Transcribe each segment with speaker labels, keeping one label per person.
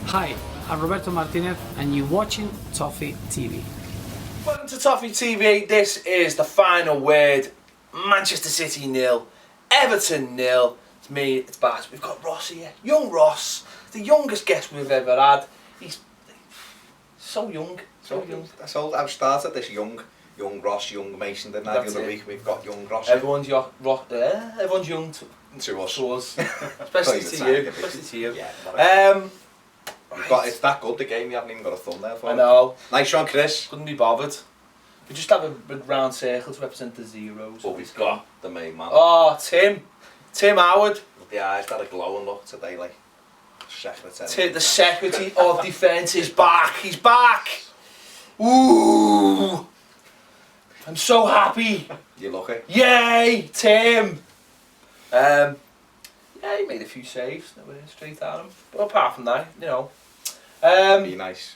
Speaker 1: Hi, I'm Roberto Martinez and you're watching Toffee TV.
Speaker 2: Welcome to Toffee TV. This is the final word. Manchester City 0, Everton 0. It's me, it's Baz. We've got Ross here. Young Ross, the youngest guest we've ever had. He's so young, so young.
Speaker 3: That's all. I've started this young Ross, young Mason. Then the other week we've got young Ross.
Speaker 2: Everyone's everyone's young to us, especially to you. Especially to you.
Speaker 3: Yeah. You've got, it's that good, the game, you haven't even got a thumbnail for it.
Speaker 2: I know.
Speaker 3: Nice one, Chris.
Speaker 2: Couldn't be bothered. We just have a big round circle to represent the zeros.
Speaker 3: But we've got the main man.
Speaker 2: Oh, Tim Howard.
Speaker 3: The eyes got a glowing look today, like secretary.
Speaker 2: The Secretary of Defence is back. He's back. Ooh. I'm so happy.
Speaker 3: You lucky?
Speaker 2: Yay, Tim. Yeah, he made a few saves that were straight at him. But apart from that, you know.
Speaker 3: Be nice.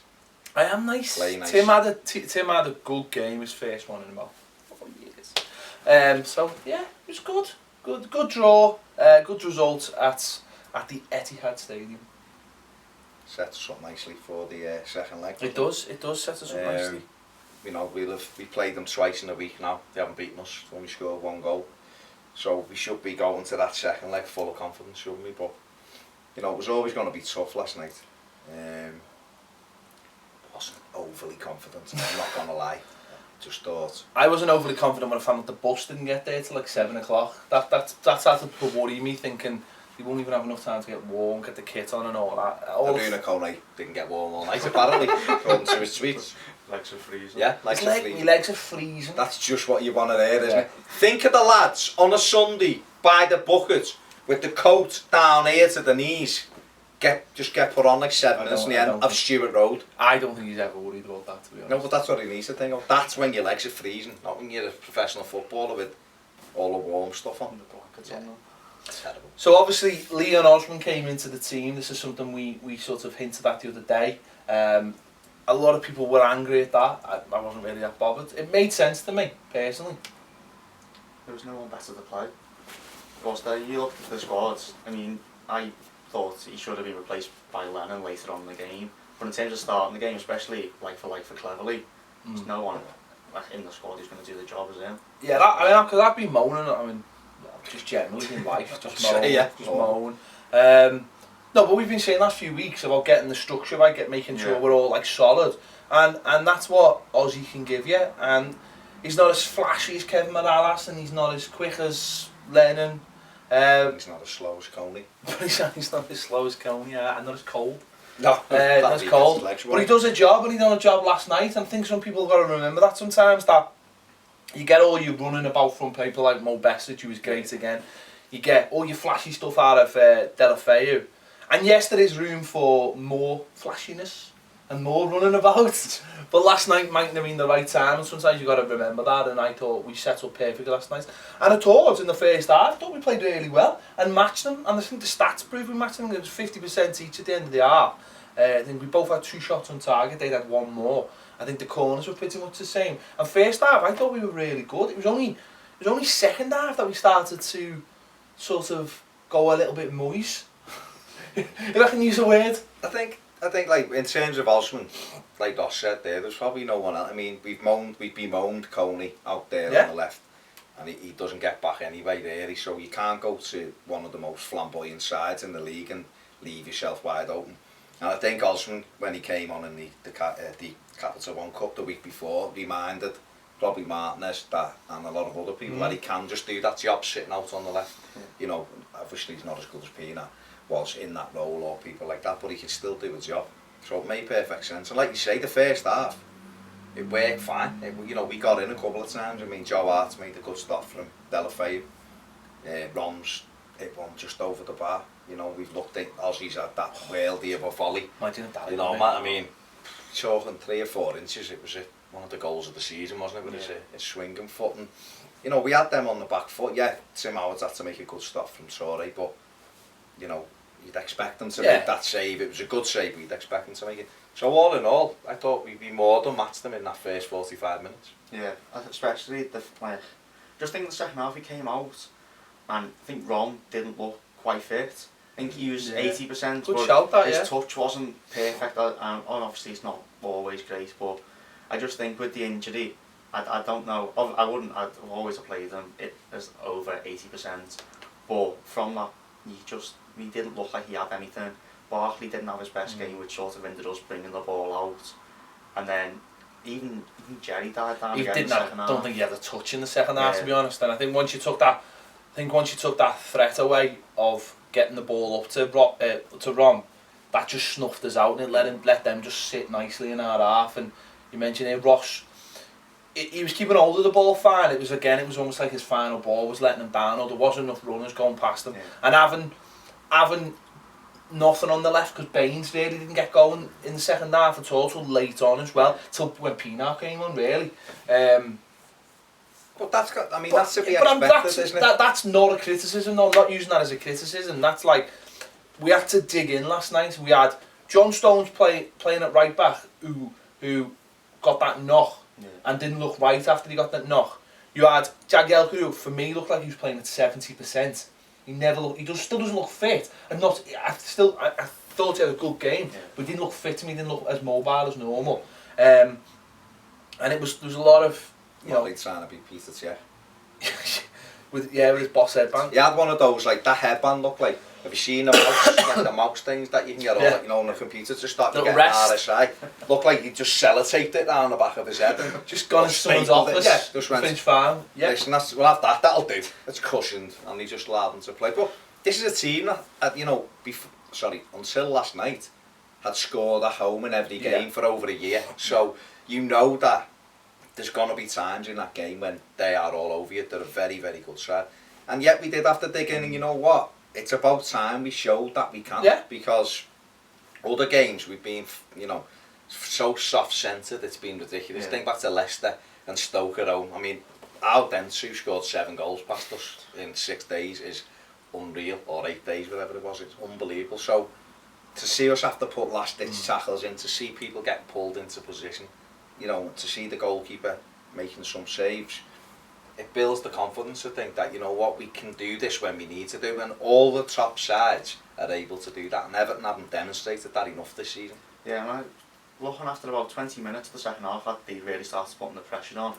Speaker 2: I am nice.
Speaker 3: Play nice.
Speaker 2: Tim had a good game, his first one in about 4 years. So yeah, it was good. Good draw. Good result at the Etihad Stadium.
Speaker 3: Sets us up nicely for the second leg.
Speaker 2: It does set us up nicely.
Speaker 3: You know, we played them twice in a week now. They haven't beaten us when we scored one goal. So we should be going to that second leg full of confidence, shouldn't we? But you know, it was always going to be tough last night. Wasn't overly confident, I'm not going to lie. Just thought.
Speaker 2: I wasn't overly confident when I found out the bus didn't get there till like 7 o'clock. That started to worry me, thinking they won't even have enough time to get warm, get the kit on and all that.
Speaker 3: Bruno Kone didn't get warm all night apparently, according to his tweets.
Speaker 4: Legs are freezing.
Speaker 3: Yeah, legs are freezing.
Speaker 2: My legs are freezing.
Speaker 3: That's just what you want to hear, isn't it? Think of the lads on a Sunday by the bucket with the coat down here to the knees. Just get put on like 7 minutes in the end of Stewart Road.
Speaker 2: I don't think he's ever worried about that, to be honest.
Speaker 3: No, but that's what he needs to think of. That's when your legs are freezing, not when you're a professional footballer with all the warm stuff on.
Speaker 4: The blankets on them.
Speaker 3: Terrible.
Speaker 2: So obviously Leon Osman came into the team. This is something we sort of hinted at the other day. A lot of people were angry at that. I wasn't really that bothered. It made sense to me, personally.
Speaker 4: There was no one better to play. Of course, you looked at the squads. I mean, I thought he should have been replaced by Lennon later on in the game. But in terms of starting the game, especially like for Cleverley, there's no one in the squad who's going to do the job as him.
Speaker 2: Yeah, because I've been moaning. Just generally in life, just moan. No, but we've been saying last few weeks about getting the structure right, making sure we're all like solid, and that's what Ozzy can give you. And he's not as flashy as Kevin Morales, and he's not as quick as Lennon.
Speaker 3: He's not as slow as Coney.
Speaker 2: He's not as slow as Coney, and not as cold.
Speaker 3: No,
Speaker 2: not as cold. But he does a job, and he done a job last night. And I think some people got to remember that sometimes, that you get all your running about from people like Muhamed Bešić, who was great again. You get all your flashy stuff out of Delafeu. And yes, there is room for more flashiness and more running about. But last night mightn't have been the right time, and sometimes you've got to remember that. And I thought we set up perfectly last night. And I thought in the first half, I thought we played really well and matched them. And I think the stats prove we matched them. It was 50% each at the end of the half. I think we both had 2 shots on target, they had 1 more. I think the corners were pretty much the same. And first half, I thought we were really good. It was only second half that we started to sort of go a little bit moist. If I can use a word.
Speaker 3: I think like in terms of Osman, like Ross said there's probably no one else. I mean, we've bemoaned Coney out there on the left, and he doesn't get back anyway there. So you can't go to one of the most flamboyant sides in the league and leave yourself wide open. And I think Osman, when he came on in the Capital One Cup the week before, reminded probably Martinez that, and a lot of other people, that he can just do that job sitting out on the left. You know, obviously he's not as good as Pina was in that role or people like that, but he can still do a job. So it made perfect sense. And like you say, the first half, it worked fine. You know, we got in a couple of times. I mean, Joe Hart made a good stop from Delafeu. Roms hit one just over the bar. You know, we've looked at Aussies at that worldie of a volley. You know, I mean, talking 3 or 4 inches, it was one of the goals of the season, wasn't it, with his swinging foot. And, you know, we had them on the back foot. Yeah, Tim Howard's had to make a good stop from Torre, but, you know, you'd expect them to make that save. It was a good save, but you'd expect them to make it. So all in all, I thought we more than matched them in that first 45 minutes.
Speaker 4: Yeah, especially just think the second half he came out, and I think Rom didn't look quite fit. I think he was
Speaker 2: Yeah.
Speaker 4: 80%,
Speaker 2: Good
Speaker 4: but
Speaker 2: shout that,
Speaker 4: his
Speaker 2: yeah.
Speaker 4: touch wasn't perfect, and obviously it's not always great, but I just think with the injury, I don't know, I'd always have played him as over 80%, but from that, he didn't look like he had anything. Barkley didn't have his best game, which sort of ended us bringing the ball out, and then even Jerry died down
Speaker 2: He
Speaker 4: again in
Speaker 2: didn't
Speaker 4: the
Speaker 2: have,
Speaker 4: second half.
Speaker 2: don't think he had a touch in the second half, to
Speaker 4: Yeah.
Speaker 2: be honest. And I think once you took that threat away of getting the ball up to Rom, that just snuffed us out and it let them just sit nicely in our half. And you mentioned here, Ross, he was keeping hold of the ball fine. It was almost like his final ball was letting him down, or there wasn't enough runners going past him.
Speaker 4: Yeah.
Speaker 2: And having nothing on the left, because Baines really didn't get going in the second half at all till late on as well, till when Pienaar came on, really.
Speaker 3: But that's to be expected, isn't it?
Speaker 2: That's not a criticism, no, I'm not using that as a criticism. That's like, we had to dig in last night. We had John Stones playing at right back, who got that knock and didn't look right after he got that knock. You had Jagielka, who for me looked like he was playing at 70%. He still doesn't look fit, and I thought he had a good game, but he didn't look fit to me. He didn't look as mobile as normal, and there was a lot of,
Speaker 3: He's trying to be Peter Cech.
Speaker 2: with his boss headband.
Speaker 3: He had one of those, like, that headband looked like, have you seen the mouse, like the mouse things that you can get on the computer to stop you
Speaker 2: Little
Speaker 3: getting
Speaker 2: rest.
Speaker 3: RSI? Looked like he just sellotaped it down the back of his head and
Speaker 2: Just gone into someone's
Speaker 3: stapled it.
Speaker 2: office.
Speaker 3: Yeah, just went,
Speaker 2: Finch Farm. Yeah.
Speaker 3: listen, we'll have that, that'll do. It's cushioned, and he just allowed them to play. But this is a team that, until last night, had scored at home in every game for over a year. So you know that there's going to be times in that game when they are all over you. They're a very, very good side. And yet we did have to dig in, and you know what? It's about time we showed that we can.
Speaker 2: Yeah.
Speaker 3: Because other games we've been, so soft-centred, it's been ridiculous. Think back to Leicester and Stoke at home. I mean, our Dentsu scored 7 goals past us in 6 days is unreal, or 8 days, whatever it was. It's unbelievable. So to see us have to put last-ditch tackles in, to see people get pulled into position, to see the goalkeeper making some saves, it builds the confidence to think that, we can do this when we need to do, and all the top sides are able to do that, and Everton haven't demonstrated that enough this season.
Speaker 4: Yeah, and looking after about 20 minutes of the second half, they really started putting the pressure on.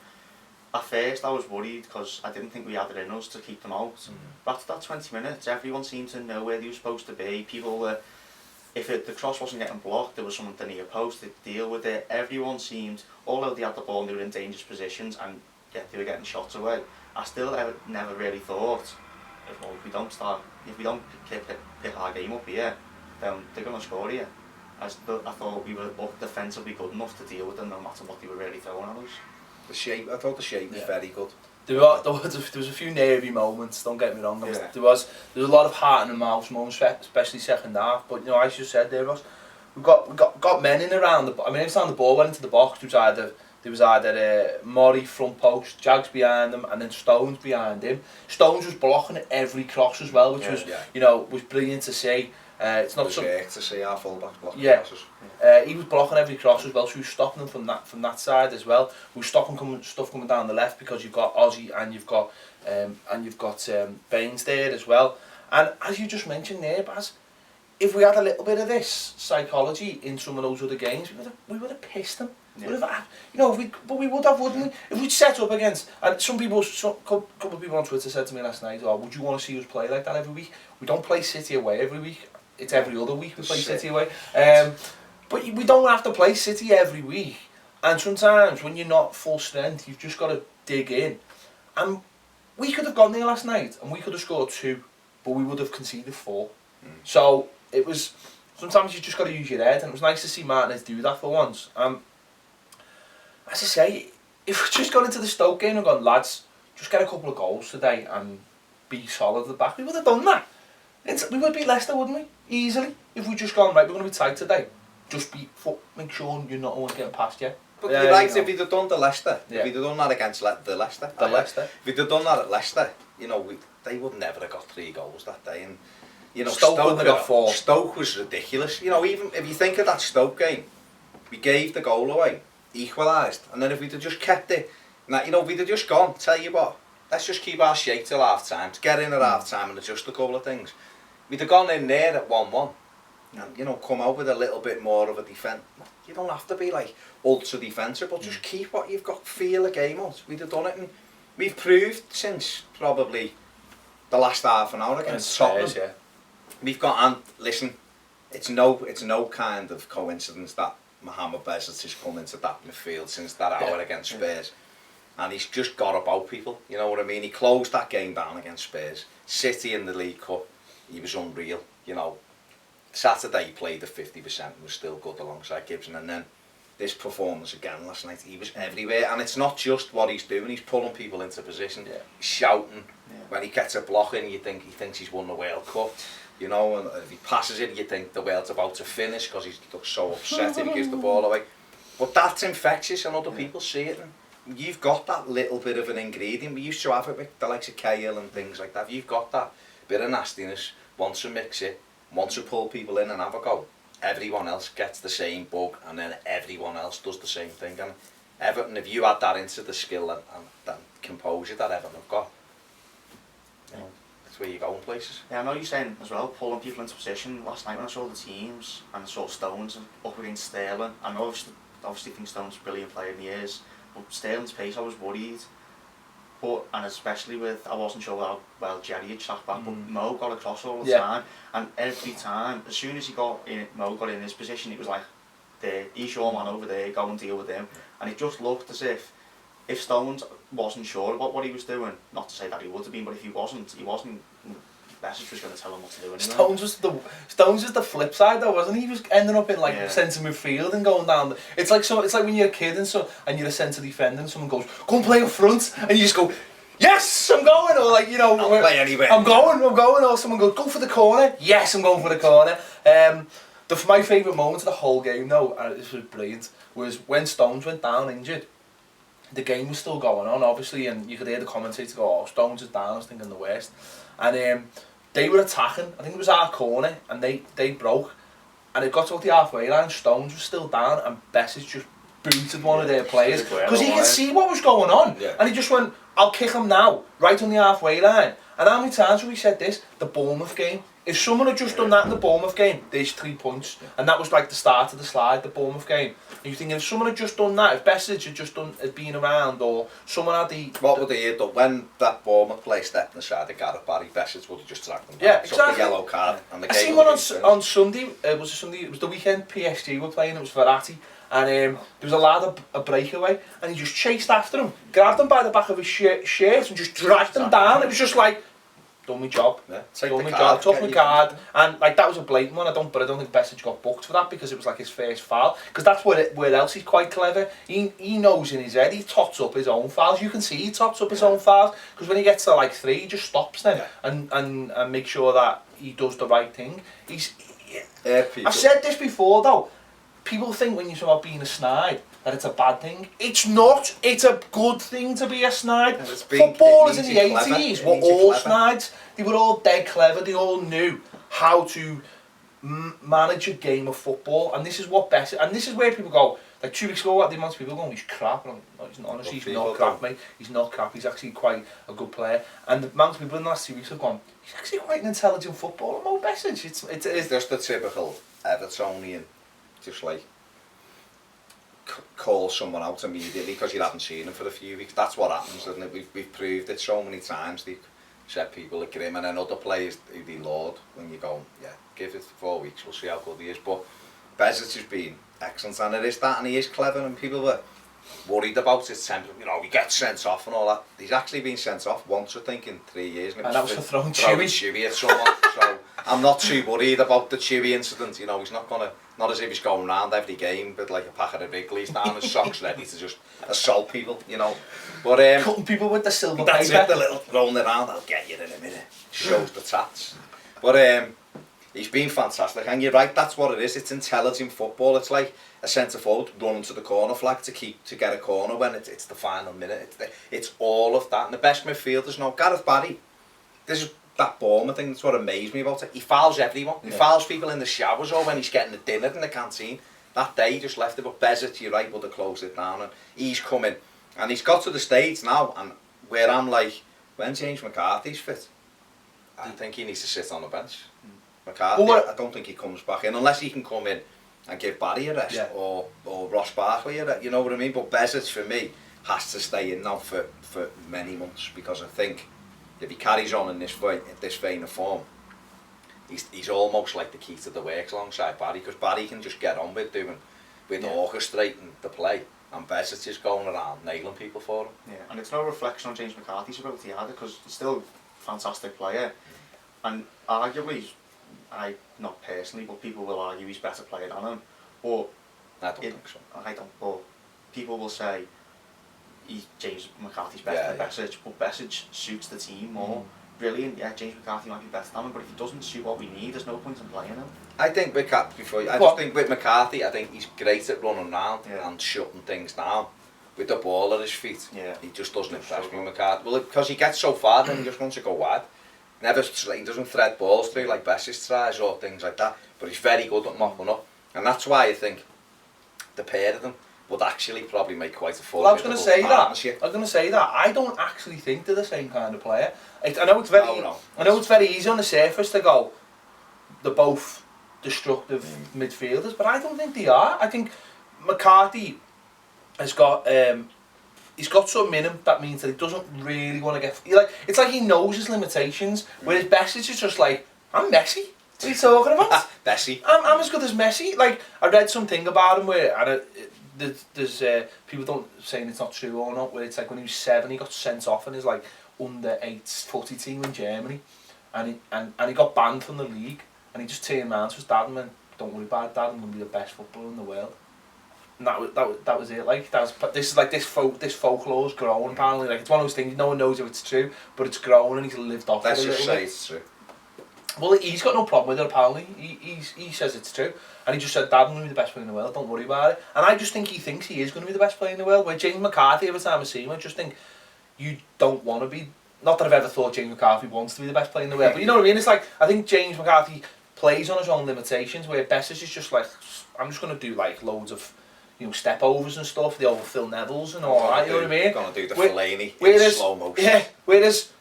Speaker 4: At first I was worried because I didn't think we had it in us to keep them out. But after that 20 minutes, everyone seemed to know where they were supposed to be. People were, the cross wasn't getting blocked, there was someone at the near post to deal with it. Everyone seemed, although they had the ball and they were in dangerous positions and yet they were getting shots away, I still never really thought, if we don't pick our game up here, then they're going to score here. I thought we were defensively good enough to deal with them no matter what they were really throwing at us.
Speaker 3: I thought the shape was very good.
Speaker 2: There was a few nervy moments, don't get me wrong. There was a lot of heart and mouse moments, especially second half. But as you said there, Ross, we got men in around the. I mean, every time the ball went into the box, there was either Murray front post, Jags behind him, and then Stones behind him. Stones was blocking at every cross as well, which was brilliant to see. It's not so
Speaker 3: to see our fullbacks blocking crosses.
Speaker 2: He was blocking every cross as well, so he was stopping them from that side as well. We were stopping stuff coming down the left because you've got Ozzy and you've got Baines there as well. And as you just mentioned there, Baz, if we had a little bit of this psychology in some of those other games, we would have pissed them. Yeah. But we would have, wouldn't we? If we'd set up against, and a couple of people on Twitter said to me last night, would you want to see us play like that every week? We don't play City away every week. It's every other week we play City away. But we don't have to play City every week. And sometimes when you're not full strength, you've just got to dig in. And we could have gone there last night and we could have scored 2, but we would have conceded 4. So it was, sometimes you just got to use your head, and it was nice to see Martinez do that for once. As I say, if we just gone into the Stoke game and gone, lads, just get a couple of goals today and be solid at the back, we would have done that. We would beat Leicester, wouldn't we? Easily. If we just gone, right, we're going to be tight today. Just make sure you're not always getting past you.
Speaker 3: But you're right, if he'd have done the Leicester, if he'd have done that against the Leicester, if he'd have done that at Leicester, they would never have got 3 goals that day. And
Speaker 2: Stoke wouldn't have got 4.
Speaker 3: Stoke was ridiculous. Even if you think of that Stoke game, we gave the goal away, equalised, and then if we'd have just kept it, if we'd have just gone, tell you what, let's just keep our shape till half time, to get in at half time and adjust a couple of things. we'd have gone in there at 1-1 and, you know, come out with a little bit more of a defence. You don't have to be like ultra defensive, but just keep what you've got, feel the game out. We'd have done it, and we've proved since probably the last half an hour against Tottenham.
Speaker 2: Yeah.
Speaker 3: We've got, and listen, it's no kind of coincidence that Muhamed Bešić has come into that midfield since that hour against Spurs. And he's just got about people, you know what I mean? He closed that game down against Spurs. City in the League Cup, he was unreal, you know. Saturday he played at 50% and was still good alongside Gibson, and then this performance again last night, he was everywhere. And it's not just what he's doing, he's pulling people into position, he's shouting. When he gets a block in, he thinks he's won the World Cup, you know, and if he passes it, you think the world's about to finish because he looks so upset if he gives the ball away. But that's infectious and other people see it, and you've got that little bit of an ingredient. We used to have it with the likes of Kale and things like that. You've got that bit of nastiness, once to mix it, once to pull people in and have a go. Everyone else gets the same bug, and then everyone else does the same thing. And Everton, if you add that into the skill and that composure that Everton have got, you know, that's where you're going places.
Speaker 4: Yeah, I know you're saying as well, pulling people into position. Last night when I saw the teams and I saw Stones up against Sterling, I obviously think Stones is a brilliant player, and he is, but Sterling's pace, I was worried. But, and especially with, I wasn't sure how well Jerry had tracked back, but Mo got across all the time, and every time, as soon as Mo got in his position, it was like, there, he's your man over there, go and deal with him. And it just looked as if Stones wasn't sure about what he was doing, not to say that he would have been, but if he wasn't, Bešić was going to tell him what to do anyway.
Speaker 2: Stones was the flip side though, wasn't he? He was ending up in like centre midfield and going down. It's like when you're a kid and you're a centre defender and someone goes, go and play up front, and you just go, yes, I'm going, or like, you know,
Speaker 3: I'll play anywhere.
Speaker 2: I'm going, or someone goes, go for the corner, yes, I'm going for the corner. My favourite moment of the whole game though, and this was brilliant, was when Stones went down injured. The game was still going on, obviously, and you could hear the commentator go, oh, Stones is down, I was thinking the worst. And they were attacking, I think it was our corner, and they broke. And it got to the halfway line, Stones was still down, and Bešić just booted one of their players. Because he could see what was going on. Yeah. And he just went, I'll kick him now, right on the halfway line. And how many times have we said this? The Bournemouth game. If someone had just done that in the Bournemouth game, there's 3 points. And that was like the start of the slide, the Bournemouth game. And you think if someone had just done that, if Bešić had been around, or someone had the...
Speaker 3: What would they have done? When that Bournemouth play stepped inside the Gareth Barry, Bešić would have just tracked them down.
Speaker 2: Yeah, exactly.
Speaker 3: The yellow card. And the game
Speaker 2: I seen one on Sunday, it was the weekend PSG were playing, it was Verratti. And there was a lad, a breakaway, and he just chased after him, grabbed him by the back of his shirt and just dragged him down. It was just like, done my job, took my card, and like that was a blatant one. I don't think Bešić got booked for that because it was like his first foul. Because that's where else he's quite clever. He knows in his head he tots up his own fouls. You can see he tots up his own fouls because when he gets to like 3, he just stops them and make sure that he does the right thing. I've said this before though. People think when you talk about being a snide that it's a bad thing. It's not. It's a good thing to be a snide. Footballers in the 80s were all snides. They were all dead clever. They all knew how to manage a game of football. And this is what Bešić. And this is where people go. Like 2 weeks ago, the amount of people going, he's crap. And no, he's not. Honestly, he's not crap, mate. He's not crap. He's actually quite a good player. And the amount of people in the last 2 weeks have gone, he's actually quite an intelligent footballer, Mo Bešić.
Speaker 3: It's just the typical Evertonian. Just like call someone out immediately because you haven't seen him for a few weeks. That's what happens, isn't it? We've proved it so many times. They've said people are grim, and then other players who they laud when you go, yeah, give it 4 weeks, we'll see how good he is. But Bešić has been excellent, and it is that, and he is clever, and people were worried about his temper. You know, he gets sent off and all that. He's actually been sent off once, I think, in 3 years.
Speaker 2: And that was for throwing Chewy
Speaker 3: at someone. So I'm not too worried about the Chewy incident. You know, he's not as if he's going round every game with like a packet of Wrigley's down his socks ready to just assault people, you know. But
Speaker 2: cutting people with the silver
Speaker 3: that's
Speaker 2: paper.
Speaker 3: It, the little rolling around, I'll get you in a minute. Shows the tats. But he's been fantastic, and you're right, that's what it is. It's intelligent football. It's like a centre forward running to the corner flag to get a corner when it's the final minute. It's all of that. And the best midfielders now, Gareth Barry, this is that Bournemouth thing, that's what amazed me about it. He fouls everyone. He fouls people in the showers or when he's getting the dinner in the canteen. That day he just left it, but Bešić, you're right, would have closed it down, and he's coming. And he's got to the stage now, and where I'm like, when James McCarthy's fit, I think he needs to sit on the bench. McCarthy, I don't think he comes back in unless he can come in and give Barry a rest or Ross Barkley a rest, you know what I mean? But Bešić for me has to stay in now for many months, because I think if he carries on in this vein of form, he's almost like the key to the works alongside Barry, because Barry can just get on with orchestrating the play, and Bešić is going around nailing people for him.
Speaker 4: Yeah, and it's no reflection on James McCarthy's ability either, because he's still a fantastic player, and arguably, not personally, but people will argue he's better player than him. But
Speaker 3: I don't think so.
Speaker 4: I don't. But people will say James McCarthy's better than Bešić, but Bešić suits the team more. Brilliant, yeah, James McCarthy might be better than him, but if he doesn't suit what we need, there's no point in playing him.
Speaker 3: I think with McCarthy, I think he's great at running around and shutting things down with the ball at his feet. Yeah. He just doesn't impress me, McCarthy. Well, because he gets so far, then he just wants to go wide. He doesn't thread balls through like Bešić tries or things like that, but he's very good at mopping up, and that's why I think the pair of them would actually probably make quite a full.
Speaker 2: Well, I was going to say that. I don't actually think they're the same kind of player. I know it's very. I know it's very easy on the surface to go, they're both destructive midfielders, but I don't think they are. I think McCarthy has got he's got something in him that means that he doesn't really want to get. It's like he knows his limitations. Whereas Bešić is just like, I'm Messi. What are you talking about?
Speaker 3: Messi.
Speaker 2: I'm as good as Messi. Like, I read something about him where there's people don't saying it's not true or not. Where it's like when he was 7, he got sent off in his like under-8 footy team in Germany, and he got banned from the league. And he just turned around to his dad and went, "Don't worry about it, Dad. I'm going to be the best footballer in the world." And that was it. Like this folklore's growing apparently. Like, it's one of those things no one knows if it's true, but it's growing and he's lived off.
Speaker 3: Let's just say it's true.
Speaker 2: Well, he's got no problem with it apparently. He says it's true, and he just said, "Dad, I'm going to be the best player in the world. Don't worry about it." And I just think he thinks he is going to be the best player in the world. Where James McCarthy, every time I see him, I just think you don't want to be. Not that I've ever thought James McCarthy wants to be the best player in the world, but you know what I mean. It's like I think James McCarthy plays on his own limitations, where Bešić is just like, I'm just going to do like loads of, step overs and stuff, the old Phil Nevilles and all that, you know what I mean?
Speaker 3: Going to do the Fellaini in slow motion.
Speaker 2: Yeah, whereas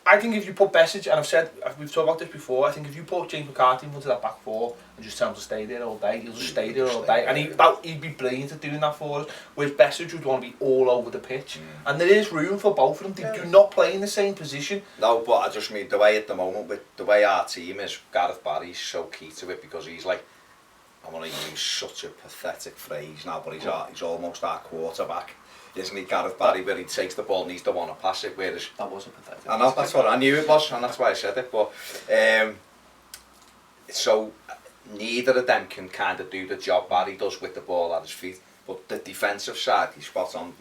Speaker 2: I think if you put Bešić, and we've talked about this before, I think if you put James McCarthy in front of that back four and just tell him to stay there all day, he'll just stay there all day, and he'd be brilliant at doing that for us, whereas Bešić would want to be all over the pitch, and there is room for both of them. They do not play in the same position.
Speaker 3: No, but I just mean the way at the moment, with the way our team is, Gareth Barry's so key to it, because he's like, I want to use such a pathetic phrase now, but he's almost our quarterback. Isn't he, Gareth Barry, where he takes the ball and he's the one to pass it, whereas...
Speaker 1: That wasn't pathetic.
Speaker 3: I know, that's what I knew it was, and that's why I said it, but... so, neither of them can kind of do the job Barry does with the ball at his feet, but the defensive side, he's spot on.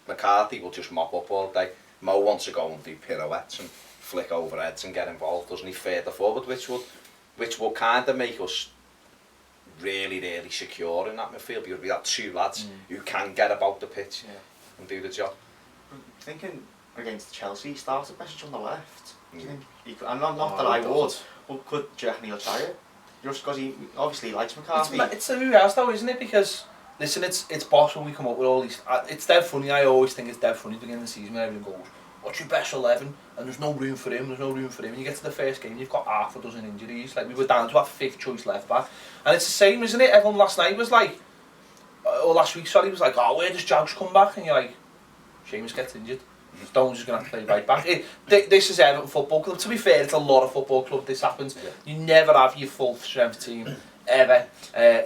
Speaker 3: McCarthy will just mop up all day. Mo wants to go and do pirouettes and flick overheads and get involved, doesn't he, further forward, which will kind of make us really, really secure in that midfield, because we have two lads who can get about the pitch and do the job.
Speaker 4: Thinking against Chelsea, he started Bešić on the left. Do you think he could, and not that I would, but do you reckon he'll try it? Just because he obviously likes McCarthy.
Speaker 2: It's who else though, isn't it? Because listen, it's boss when we come up with all these. It's dead funny. I always think it's dead funny at the beginning of the season when everyone goes, "What's your best 11?" And there's no room for him. There's no room for him. And you get to the first game, you've got half a dozen injuries. Like, we were down to our 5th choice left back, and it's the same, isn't it? Everyone last night was like, or last week, sorry, was like, "Oh, where does Jags come back?" And you're like, Seamus gets injured. Stones is going to have to play right back. This is Everton Football Club. To be fair, it's a lot of football club this happens. You never have your full strength team, ever.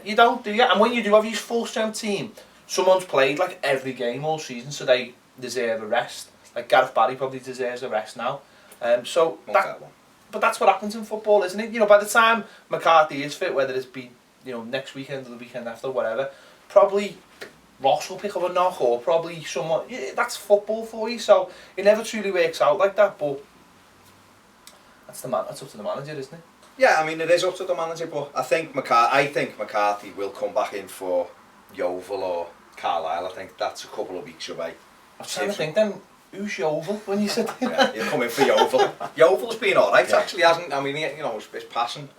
Speaker 2: You don't, do you? And when you do have your full strength team, someone's played like every game all season, so they deserve a rest. Like Gareth Barry probably deserves a rest now. But that's what happens in football, isn't it? By the time McCarthy is fit, whether it's be next weekend or the weekend after, whatever, probably Ross will pick up a knock, or probably someone. That's football for you. So it never truly works out like that. But that's up to the manager, isn't it?
Speaker 3: Yeah, I mean, it is up to the manager, but I think McCarthy will come back in for Yeovil or Carlisle. I think that's a couple of weeks away.
Speaker 2: I was trying to think then, who's Yeovil when you said that?
Speaker 3: He'll come in for Yeovil. Yeovil's been alright, actually, hasn't. I mean, his passing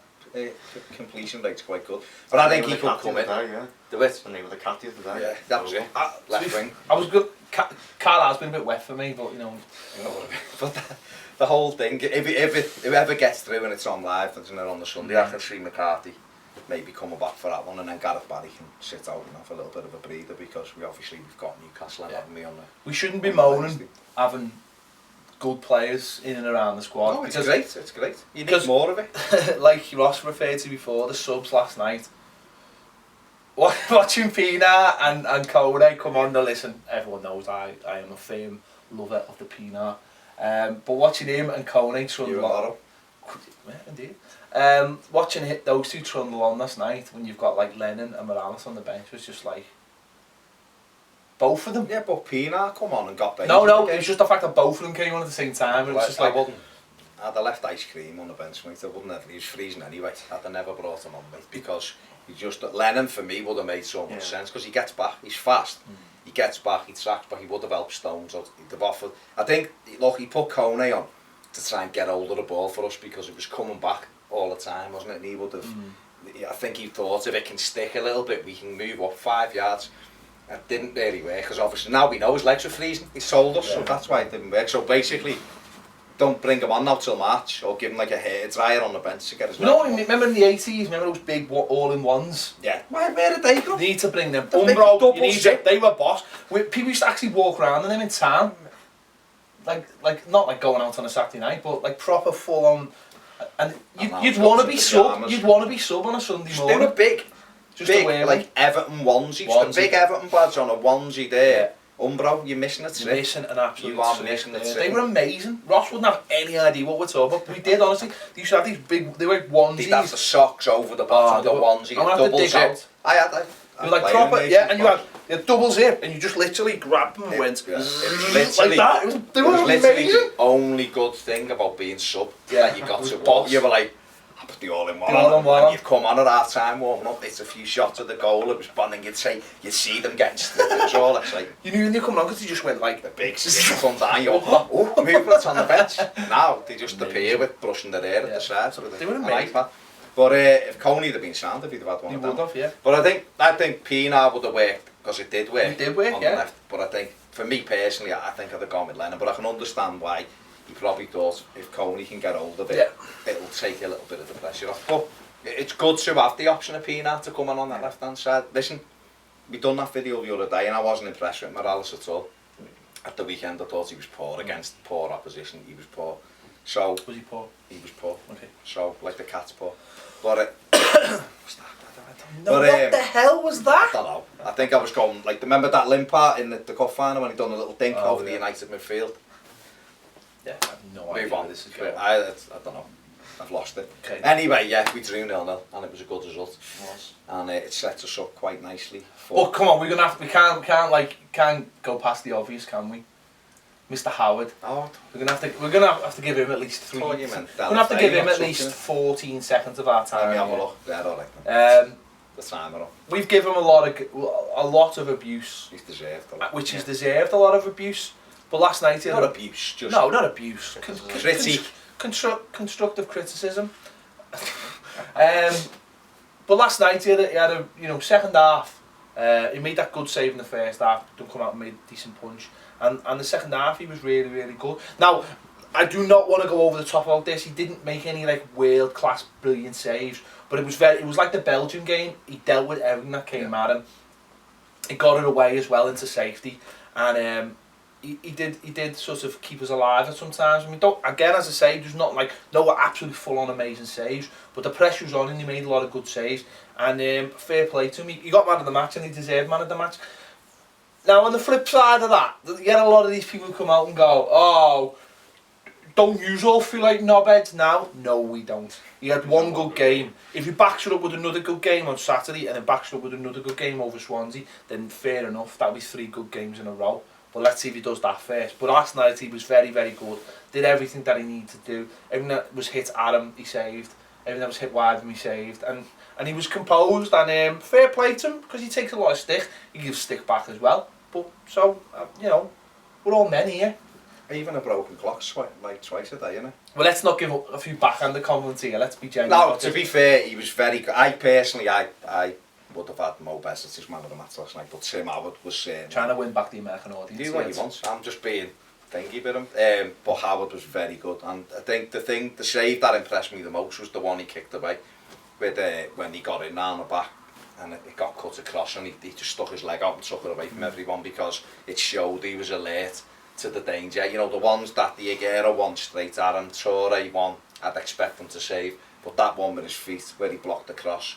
Speaker 3: completion rate's quite good. But I think he could come in.
Speaker 4: The name of the cat the other day.
Speaker 3: Yeah, that was it. Left wing.
Speaker 2: I was good. Carl has been a bit wet for me, but you know
Speaker 3: but the whole thing, if it ever gets through and it's on live, and on the Sunday, I can see McCarthy maybe coming back for that one, and then Gareth Barry can sit out, for a little bit of a breather, because we've got Newcastle, haven't we, on the...
Speaker 2: We shouldn't be moaning having good players in and around the squad.
Speaker 3: Oh, it's great. You need more of it.
Speaker 2: Like Ross referred to before, the subs last night. Watching Pina and Kone come on, now listen, everyone knows I am a firm lover of the Pina. But watching him and Kone trundle on, indeed. Watching those two trundle on last night when you've got like Lennon and Morales on the bench was just like both of them.
Speaker 3: Yeah, but Pina come on and got the...
Speaker 2: No, it was just the fact that both of them came on at the same time. And it was just like...
Speaker 3: I had left ice cream on the bench, mate. He was freezing anyway. I'd have never brought him on, mate, because Lennon for me would have made so much sense, because he gets back, he's fast. He gets back, he tracks back, he would have helped Stones. He'd have offered... I think, look, he put Kone on to try and get hold of the ball for us, because it was coming back all the time, wasn't it? And he would have... I think he thought if it can stick a little bit, we can move up 5 yards. It didn't really work, because obviously now we know his legs were freezing. He sold us, so that's why it didn't work. So basically, don't bring him on now till March, or give him like a hair dryer on the bench to get his...
Speaker 2: No, remember in the 80s, remember those big all-in-ones?
Speaker 3: Yeah. Where did they go?
Speaker 2: You need to bring them. Umbro, they were boss. People used to actually walk around in them in town. Like not like going out on a Saturday night, but like proper full-on... And you'd want to be sub. You'd want to be sub on a Sunday morning.
Speaker 3: They were big.
Speaker 2: Just
Speaker 3: big, like Everton onesies. The big Everton badge on a onesie there. Umbro, you're missing a trick.
Speaker 2: You're missing an absolute
Speaker 3: You are missing a trick.
Speaker 2: They were amazing. Ross wouldn't have any idea what we're talking about. We did, honestly. They used to have these big, they were like onesies.
Speaker 3: They'd have the socks over the bottom of the onesie.
Speaker 2: I'm going to have to dig out.
Speaker 3: I had
Speaker 2: it was like proper, and you had double zip, and you just literally grabbed them and went
Speaker 3: literally,
Speaker 2: like that. They were
Speaker 3: literally
Speaker 2: amazing.
Speaker 3: the only good thing about being sub that you got to watch. You were like, I put the all-in-one on, and you'd come on at half time warming up, it's a few shots of the goal, it was Branningan, you'd see them getting stripped, it was all like...
Speaker 2: You knew when they come on because they just went like...
Speaker 3: The big stick come down, you oh, movements on the bench. Now, they just appear with brushing their hair at the side.
Speaker 2: They were amazing.
Speaker 3: But if Coney had been sound, if he'd have had one of them.
Speaker 2: He would have, yeah.
Speaker 3: But I think Pina would have worked, because it did work.
Speaker 2: It did work,
Speaker 3: on the left. But I think, for me personally, I think I'd have gone with Lennon. But I can understand why he probably thought if Coney can get hold of it, it'll take a little bit of the pressure off. But it's good to have the option of Pina to come on that left-hand side. Listen, we done that video the other day, and I wasn't impressed with Morales at all. At the weekend, I thought he was poor against poor opposition. He was poor. So
Speaker 2: was he poor?
Speaker 3: He was poor.
Speaker 2: Okay.
Speaker 3: So like the cat's poor. But
Speaker 2: what's that? What the hell was that?
Speaker 3: I don't know. I think I was going like, remember that Limpart in the cup final when he done a little dink over the United midfield?
Speaker 2: Yeah, I have no idea.
Speaker 3: Move on.
Speaker 2: This is going.
Speaker 3: I don't know. I've lost it.
Speaker 2: Okay.
Speaker 3: Anyway, yeah, we drew 0-0, and it was a good result.
Speaker 2: It was.
Speaker 3: And it sets us up quite nicely.
Speaker 2: But come on, we're gonna have. We can't go past the obvious, can we? Mr. Howard.
Speaker 3: Oh.
Speaker 2: We're gonna have to give him at least 3.
Speaker 3: We're
Speaker 2: gonna have to give him at least 14 seconds of our time.
Speaker 3: Let me have a look. Yeah, alright. The timer up.
Speaker 2: We've given him a lot of abuse.
Speaker 3: He's deserved.
Speaker 2: Which he's deserved a lot of abuse. But last night he had
Speaker 3: not abuse, just
Speaker 2: not abuse.
Speaker 3: Critique.
Speaker 2: Constructive criticism. But last night he had a second half. He made that good save in the first half. Don't come out and made a decent punch. And the second half he was really, really good. Now, I do not want to go over the top about this. He didn't make any like world class brilliant saves, but it was like the Belgium game. He dealt with everything that came at him. He got it away as well into safety, and he did sort of keep us alive at sometimes. I mean, again, as I say, there's not like no absolute full on amazing saves, but the pressure was on and he made a lot of good saves. And fair play to him. He got man of the match and he deserved man of the match. Now, on the flip side of that, you get a lot of these people come out and go, oh, don't you all feel like knobheads now? No, we don't. He had one good game. If he backs it up with another good game on Saturday and then backs it up with another good game over Swansea, then fair enough, that'll be 3 good games in a row. But let's see if he does that first. But last night he was very, very good. Did everything that he needed to do. Everything that was hit at him, he saved. Everything that was hit wide of him, he saved. And he was composed, and fair play to him, because he takes a lot of stick. He gives stick back as well. But, so, we're all men here.
Speaker 3: Even a broken clock's like twice a day, isn't it?
Speaker 2: Well, let's not give up a few backhanded compliments here. Let's be genuine.
Speaker 3: No, to be fair, he was very good. I personally, I would have had Mo Bešić man of the match last night, but Tim Howard was
Speaker 1: trying to win back the American audience.
Speaker 3: Do what he wants. I'm just being thingy with him. But Howard was very good, and I think the save that impressed me the most was the one he kicked away, with when he got in down the back, and it got cut across, and he just stuck his leg out and took it away from everyone, because it showed he was alert to the danger. You know, the ones that the Aguero one straight at him, Toure one, I'd expect him to save, but that one with his feet where he blocked the cross,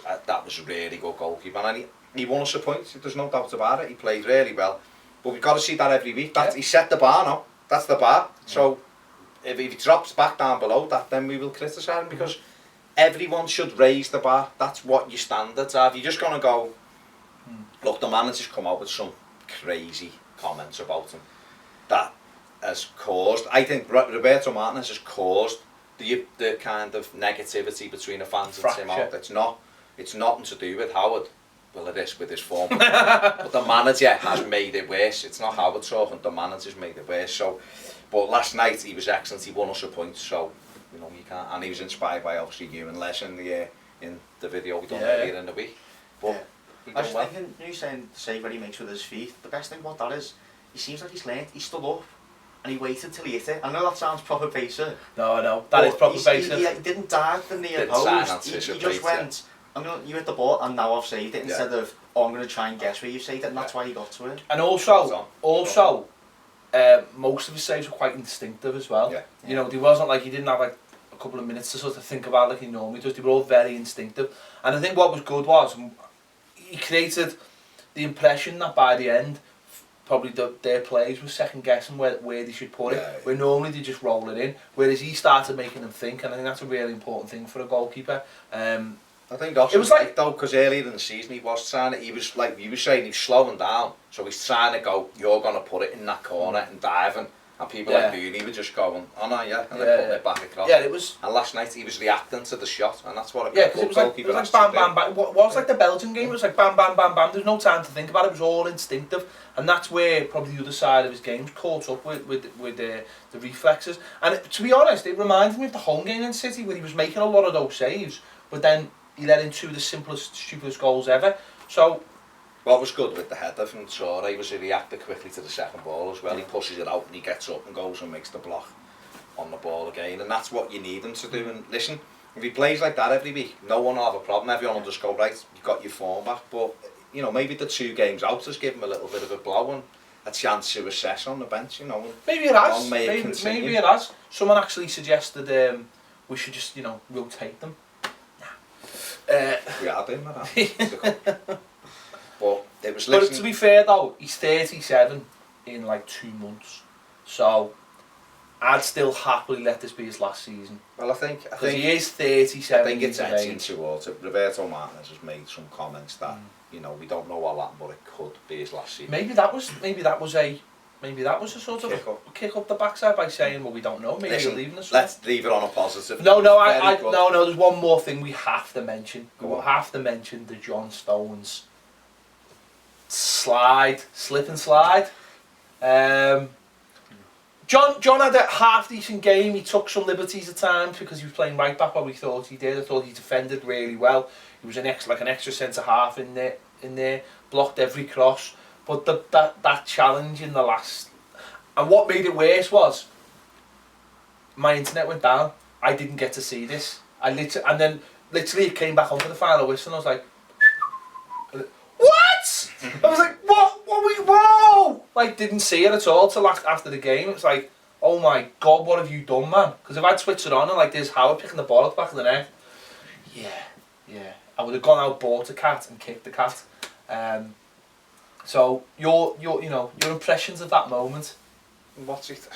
Speaker 3: that was a really good goalkeeper, and he won us a point, there's no doubt about it. He played really well, but we've got to see that every week. He set the bar now, that's the bar. So if he drops back down below that, then we will criticise him, because everyone should raise the bar. That's what your standards are. If you're just going to go, look, the manager's come out with some crazy comments about him that has caused, I think Roberto Martinez has caused the kind of negativity between the fans and Tim Howard. It's nothing to do with Howard. Well, it is with his form, but the manager has made it worse. It's not Howard talking, the manager's made it worse. So, but last night he was excellent. He won us a point. So, you know, you can't. And he was inspired by obviously you and Les in the video we done earlier in the week. But
Speaker 4: I was thinking, you saying the save that he makes with his feet. The best thing about that is, he seems like he's learned. He stood up and he waited till he hit it. I know that sounds proper basic.
Speaker 1: No, that is proper basic.
Speaker 4: He didn't dive the near post. He just went, you hit the ball and now I've saved it, instead of, I'm going to try and guess where you've saved it, and that's why he got to it.
Speaker 1: And also, most of his saves were quite instinctive as well. You know, he wasn't like, he didn't have like a couple of minutes to sort of think about like he normally does. They were all very instinctive. And I think what was good was, he created the impression that by the end, probably their players were second guessing where they should put it, where normally they just roll it in, whereas he started making them think, and I think that's a really important thing for a goalkeeper.
Speaker 3: I think also, it was like though, because earlier in the season he was trying to, he was like you were saying, he was slowing down, so he's trying to go, you're going to put it in that corner and diving, and people like Booney were just going, oh no, and then putting it back across.
Speaker 1: Yeah, it was.
Speaker 3: And last night he was reacting to the shot, and that's what a
Speaker 1: because it was like bam, bam, bam. What was like the Belgian game? It was like bam, bam, bam, bam. There's no time to think about it. It was all instinctive, and that's where probably the other side of his game's caught up with the reflexes. And to be honest, it reminded me of the home game in City, where he was making a lot of those saves, but then he let in two of the simplest, stupidest goals ever. So
Speaker 3: what was good with the header from Toure was he reacted quickly to the second ball as well. He pushes it out and he gets up and goes and makes the block on the ball again, and that's what you need him to do. And listen, if he plays like that every week, no one will have a problem. Everyone will just go, right, you've got your form back. But you know, maybe the 2 games out has given him a little bit of a blow and a chance to assess on the bench. You know,
Speaker 1: maybe it has. Maybe it has. Someone actually suggested we should just rotate them.
Speaker 3: We are doing that. But it was.
Speaker 1: But to be fair though, he's 37 in like 2 months, so I'd still happily let this be his last season.
Speaker 3: Well, I think
Speaker 1: he is 37.
Speaker 3: I think it's edging towards it. Roberto Martinez has made some comments that we don't know what happened, but it could be his last season.
Speaker 1: Maybe that was a sort of kick up the backside by saying, well, we don't know. Maybe
Speaker 3: Listen,
Speaker 1: we're leaving us.
Speaker 3: Let's leave it on a positive.
Speaker 1: No. There's one more thing we have to mention. We have to mention the John Stones slip and slide. John had a half decent game. He took some liberties at times because he was playing right back. What we thought he did. I thought he defended really well. He was an extra centre half in there. Blocked every cross. But that challenge in the last, and what made it worse was my internet went down. I didn't get to see this. And then literally it came back onto the final whistle, and I was like, what? I was like, whoa! Like, didn't see it at all till after the game. It was like, oh my God, what have you done, man? Because if I'd switched it on and like there's Howard picking the ball at the back of the net, yeah, I would have gone out, bought a cat and kicked the cat. So your impressions of that moment?
Speaker 3: What's it?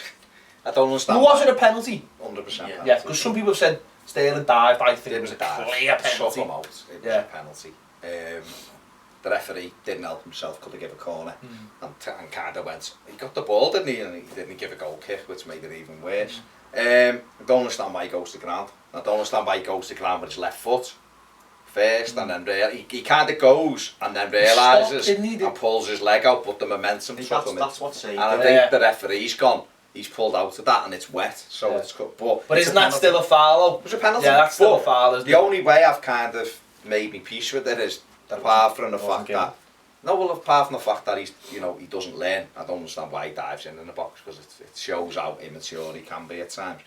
Speaker 3: I don't understand.
Speaker 1: Was it a penalty?
Speaker 3: 100%.
Speaker 1: Yeah, because some people have said Sterling dived. I think it was a clear penalty.
Speaker 3: It was a penalty. The referee didn't help himself, could have given a corner, and kind of went, he got the ball, didn't he? And he didn't give a goal kick, which made it even worse. I don't understand why he goes to ground. I don't understand why he goes to ground with his left foot first, and then he kind of goes and then realises and pulls his leg out, but the momentum took him.
Speaker 4: That's what's saying.
Speaker 3: And I think the referee's gone. He's pulled out of that and it's wet, so it's good. But
Speaker 1: isn't that still a foul?
Speaker 3: It was a penalty.
Speaker 1: Yeah, that's still a foul.
Speaker 3: The only way I've kind of made me peace with it is apart from the fact that, no, well, apart from the fact that he's, you know, he doesn't learn. I don't understand why he dives in the box, because it shows how immature he can be at times.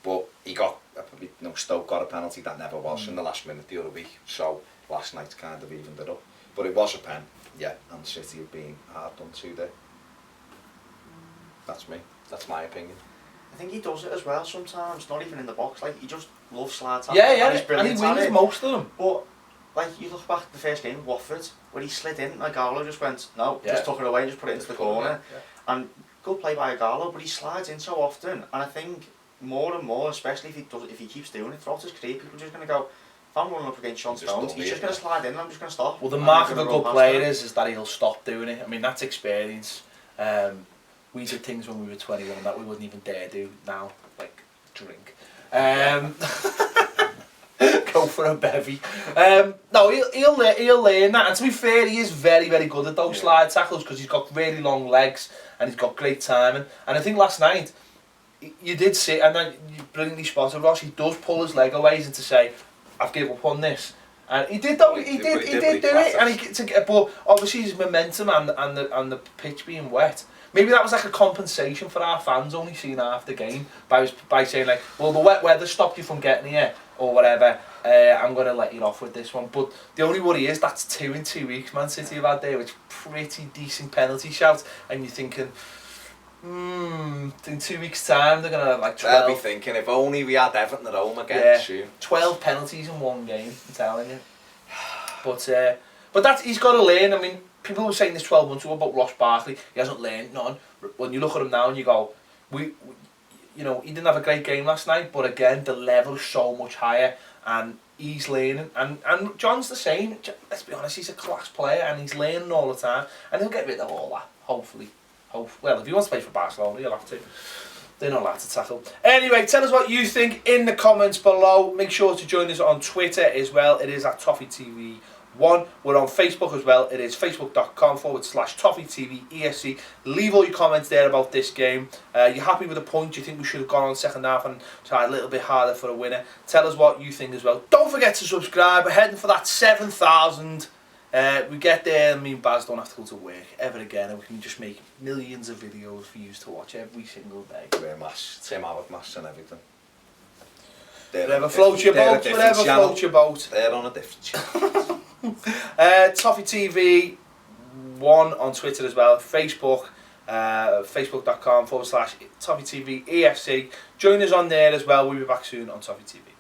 Speaker 3: But he got, you know, Stoke got a penalty that never was in the last minute the other week, so last night's kind of evened it up. But it was a pen, yeah, and City have been hard done to there. That's me. That's my opinion.
Speaker 4: I think he does it as well sometimes, not even in the box, like he just loves slide tackles.
Speaker 2: Yeah,
Speaker 4: and
Speaker 2: he wins most of them.
Speaker 4: But like you look back at the first game, Watford, where he slid in, Igalo just went, no, just took it away and just put it into the corner. And good play by Igalo, but he slides in so often, and I think more and more, especially if he keeps doing it throughout his career, people are just going to go, if I'm running up against Sean Stones, he's just going to slide in and I'm just going to stop.
Speaker 2: Well, the mark of a good player is that he'll stop doing it. I mean, that's experience. We did things when we were 21 that we wouldn't even dare do now, like drink. Go for a bevy. No, he'll learn that. And to be fair, he is very, very good at those slide tackles because he's got really long legs and he's got great timing. And I think last night, you did see, and then you brilliantly spotted Ross, he does pull his leg away and to say, I've given up on this. And he did though, he did do it. And but obviously his momentum and the pitch being wet, maybe that was like a compensation for our fans only seeing half the game by saying like, well, the wet weather stopped you from getting here or whatever. I'm going to let you off with this one. But the only worry is that's 2 in 2 weeks Man City have had there, which pretty decent penalty shout. And you're thinking, in 2 weeks' time they're going to have like 12.
Speaker 3: I'll be thinking, if only we had Everton at home again soon.
Speaker 2: 12 penalties in one game, I'm telling you. But that's, he's got to learn. I mean, people were saying this 12 months ago about Ross Barkley. He hasn't learned none. When you look at him now and you go, you know, he didn't have a great game last night, but again, the level's so much higher and he's learning. And John's the same. Let's be honest, he's a class player and he's learning all the time. And he'll get rid of all that, hopefully. Well, if he wants to play for Barcelona, he'll have to. They're not allowed to tackle. Anyway, tell us what you think in the comments below. Make sure to join us on Twitter as well. It is at Toffee TV 1. We're on Facebook as well. It is facebook.com/Toffee TV ESC. Leave all your comments there about this game. You happy with the point? Do you think we should have gone on second half and tried a little bit harder for a winner? Tell us what you think as well. Don't forget to subscribe. We're heading for that 7,000. We get there and me and Baz don't have to go to work ever again, and we can just make millions of videos for you to watch every single day.
Speaker 3: Wear masks, Tim Howard masks and everything.
Speaker 2: Whatever floats your boat, whatever floats your boat.
Speaker 3: They're on a different channel.
Speaker 2: Toffee TV 1 on Twitter as well, Facebook, facebook.com/Toffee TV EFC. Join us on there as well. We'll be back soon on Toffee TV.